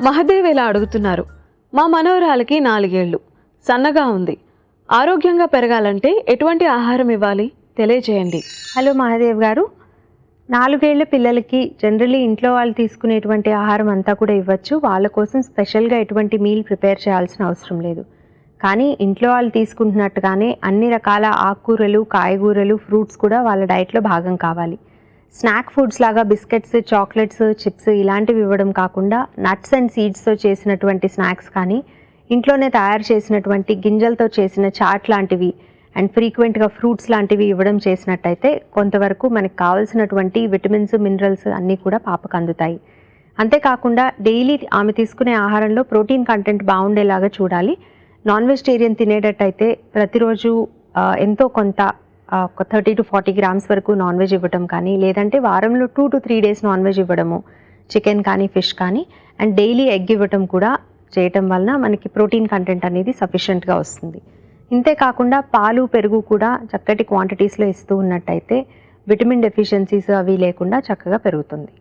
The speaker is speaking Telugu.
మహదేవ్ ఇలా అడుగుతున్నారు. మా మనవరాలకి 4 ఏళ్ళు, సన్నగా ఉంది. ఆరోగ్యంగా పెరగాలంటే ఎటువంటి ఆహారం ఇవ్వాలి తెలియజేయండి. హలో మహాదేవ్ గారు, 4 ఏళ్ల పిల్లలకి జనరల్లీ ఇంట్లో వాళ్ళు తీసుకునేటువంటి ఆహారం అంతా కూడా ఇవ్వచ్చు. వాళ్ళ కోసం స్పెషల్గా ఎటువంటి మీల్ ప్రిపేర్ చేయాల్సిన అవసరం లేదు. కానీ ఇంట్లో వాళ్ళు తీసుకుంటున్నట్టుగానే అన్ని రకాల ఆకుకూరలు, కాయగూరలు, ఫ్రూట్స్ కూడా వాళ్ళ డైట్లో భాగం కావాలి. స్నాక్ ఫుడ్స్ లాగా బిస్కెట్స్, చాక్లెట్స్, చిప్స్ ఇలాంటివి ఇవ్వడం కాకుండా నట్స్ అండ్ సీడ్స్తో చేసినటువంటి స్నాక్స్ కానీ, ఇంట్లోనే తయారు చేసినటువంటి గింజలతో చేసిన చాట్ లాంటివి అండ్ ఫ్రీక్వెంట్గా ఫ్రూట్స్ లాంటివి ఇవ్వడం చేసినట్టయితే కొంతవరకు మనకు కావాల్సినటువంటి విటమిన్స్, మినరల్స్ అన్నీ కూడా పాపకు అందుతాయి. అంతేకాకుండా డైలీ ఆమె తీసుకునే ఆహారంలో ప్రోటీన్ కంటెంట్ బాగుండేలాగా చూడాలి. నాన్ వెజిటేరియన్ తినేటట్టయితే ప్రతిరోజు ఎంతో కొంత ఒక 30 to 40 గ్రామ్స్ వరకు నాన్ వెజ్ ఇవ్వడం కానీ, లేదంటే వారంలో 2 to 3 డేస్ నాన్ వెజ్ ఇవ్వడము, చికెన్ కానీ ఫిష్ కానీ, అండ్ డైలీ ఎగ్ ఇవ్వటం కూడా చేయటం వలన మనకి ప్రోటీన్ కంటెంట్ అనేది సఫిషియెంట్గా వస్తుంది. ఇంతేకాకుండా పాలు, పెరుగు కూడా చక్కటి క్వాంటిటీస్లో ఇస్తూ ఉన్నట్టయితే విటమిన్ డెఫిషియన్సీస్ అవి లేకుండా చక్కగా పెరుగుతుంది.